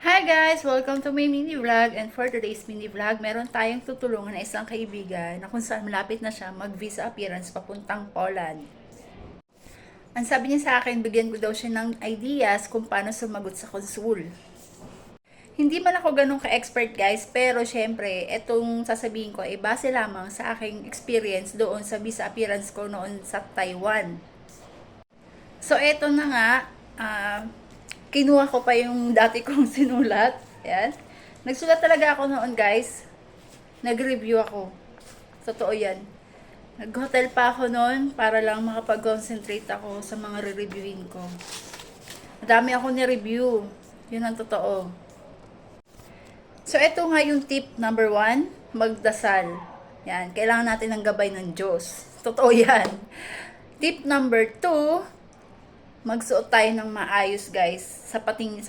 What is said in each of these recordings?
Hi guys! Welcome to my mini vlog, and for today's mini vlog, meron tayong tutulungan na isang kaibigan na kung saan malapit na siya mag-visa appearance papuntang Poland. Ang sabi niya sa akin, bigyan ko daw siya ng ideas kung paano sumagot sa konsul. Hindi man ako ganun ka-expert guys, pero syempre, etong sasabihin ko ay base lamang sa aking experience doon sa visa appearance ko noon sa Taiwan. So eto na nga, kinuha ko pa yung dati kong sinulat. Yan. Nagsulat talaga ako noon guys. Nag-review ako. Totoo yan. Nag-hotel pa ako noon para lang makapag-concentrate ako sa mga re-reviewin ko. Madami ako ni-review. Yun ang totoo. So, ito nga yung tip number 1, magdasal. Yan, kailangan natin ng gabay ng Diyos. Totoo yan. Tip number 2, magsuot tayo ng maayos guys sa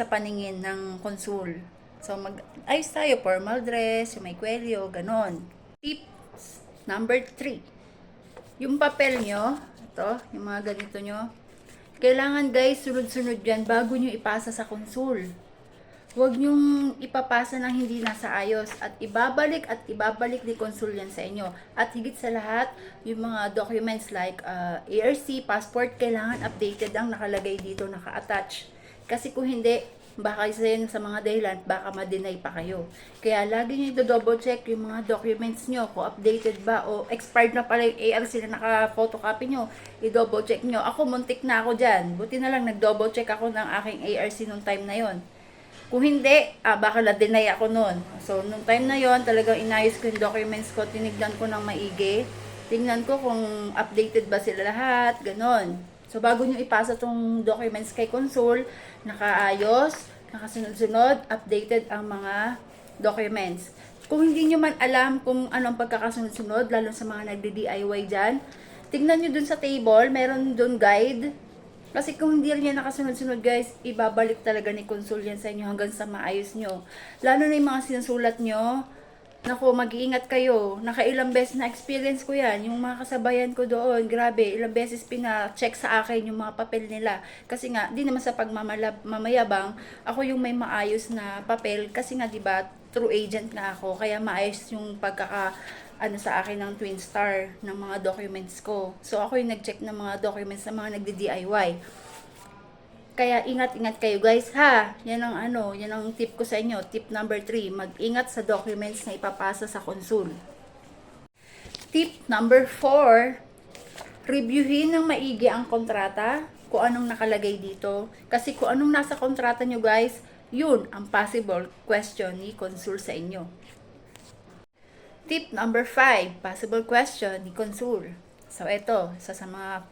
paningin ng konsul. So mag-ayos tayo, formal dress, yung may kwelyo, ganon. Tips number 3. Yung papel nyo, ito, yung mga ganito nyo, kailangan guys, sunod-sunod yan bago nyo ipasa sa konsul. Huwag niyong ipapasa ng hindi nasa ayos at ibabalik ni konsul yan sa inyo. At higit sa lahat, yung mga documents like ARC, passport, kailangan updated ang nakalagay dito, naka-attach. Kasi kung hindi, baka isa yun sa mga dahilan, baka ma-deny pa kayo. Kaya lagi niyo i-double check yung mga documents nyo, kung updated ba o expired na pala yung ARC na naka-photocopy nyo, i-double check nyo. Ako, muntik na ako dyan. Buti na lang, nag-double check ako ng aking ARC nung time na yon. Kung hindi, baka na-deny ako noon. So, nung time na yon talagang inayos ko yung documents ko, tinignan ko ng maigi. Tingnan ko kung updated ba sila lahat, ganon. So, bago nyo ipasa tong documents kay consul, nakaayos, nakasunod-sunod, updated ang mga documents. Kung hindi nyo man alam kung anong pagkakasunod-sunod, lalo sa mga nagdi-DIY dyan, tingnan nyo dun sa table, meron dun guide. Kasi kung hindi rin yan nakasunod-sunod guys, ibabalik talaga ni konsul yan sa inyo hanggang sa maayos nyo. Lalo na yung mga sinusulat nyo, naku, mag-iingat kayo. Nakailang beses na experience ko yan. Yung mga kasabayan ko doon, grabe, ilang beses pina-check sa akin yung mga papel nila. Kasi nga, di naman sa pagmamayabang, ako yung may maayos na papel. Kasi nga, di ba, true agent nga ako. Kaya maayos yung sa akin ng Twin Star ng mga documents ko. So ako yung nag-check ng mga documents ng mga nagdi-DIY. Kaya ingat-ingat kayo guys ha. Yan ang tip ko sa inyo. Tip number 3, mag-ingat sa documents na ipapasa sa konsul. Tip number 4, reviewin ng maigi ang kontrata, kung anong nakalagay dito. Kasi kung anong nasa kontrata nyo guys, yun ang possible question ni konsul sa inyo. Tip number 5, possible question ni konsul. So, ito, isa sa mga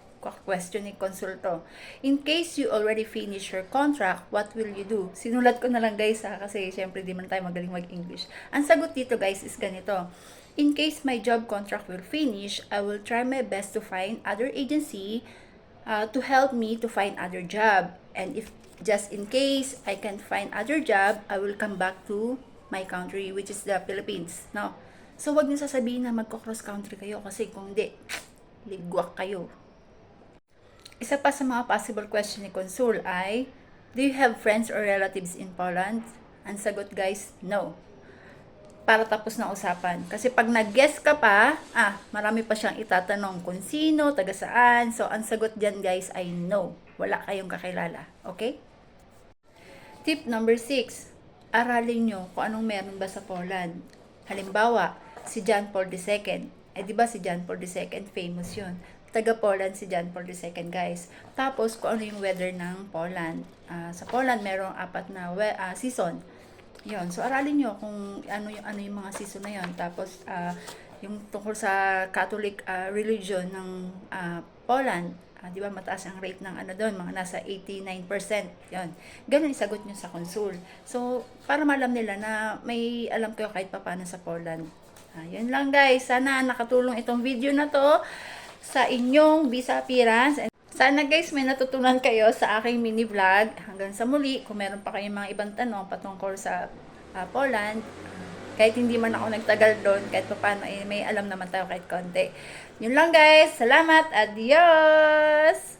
question ni konsul to. In case you already finish your contract, what will you do? Sinulat ko na lang guys ha, kasi syempre di man tayo magaling mag-English. Ang sagot dito guys is ganito. In case my job contract will finish, I will try my best to find other agency to help me to find other job. And if just in case I can't find other job, I will come back to my country, which is the Philippines. No? So, wag niyo sasabihin na magko-cross country kayo kasi kung hindi, ligwak kayo. Isa pa sa mga possible question ni konsul ay, do you have friends or relatives in Poland? Ang sagot guys, no. Para tapos na usapan. Kasi pag nag-guess ka pa, marami pa siyang itatanong kung sino, taga saan. So, ang sagot dyan guys ay no. Wala kayong kakilala. Okay? Tip number 6, aralin nyo kung anong meron ba sa Poland. Halimbawa, si John Paul II. Di ba si John Paul II, famous yun. Taga Poland si John Paul II, guys. Tapos, kung ano yung weather ng Poland. Sa Poland, merong 4 na season. Yun. So, aralin nyo kung ano yung mga season na yun. Tapos, yung tungkol sa Catholic religion ng Poland. Di ba mataas ang rate ng doon, mga nasa 89%. Yun. Ganun isagot nyo sa konsul. So, para malam nila na may alam kayo kahit paano sa Poland. Yun lang guys. Sana nakatulong itong video na to sa inyong visa appearance. Sana guys may natutunan kayo sa aking mini vlog. Hanggang sa muli, kung meron pa kayong mga ibang tanong patungkol sa Poland, kahit hindi man ako nagtagal doon, kahit paano may alam naman tayo kahit konti. Yun lang guys. Salamat. Adios!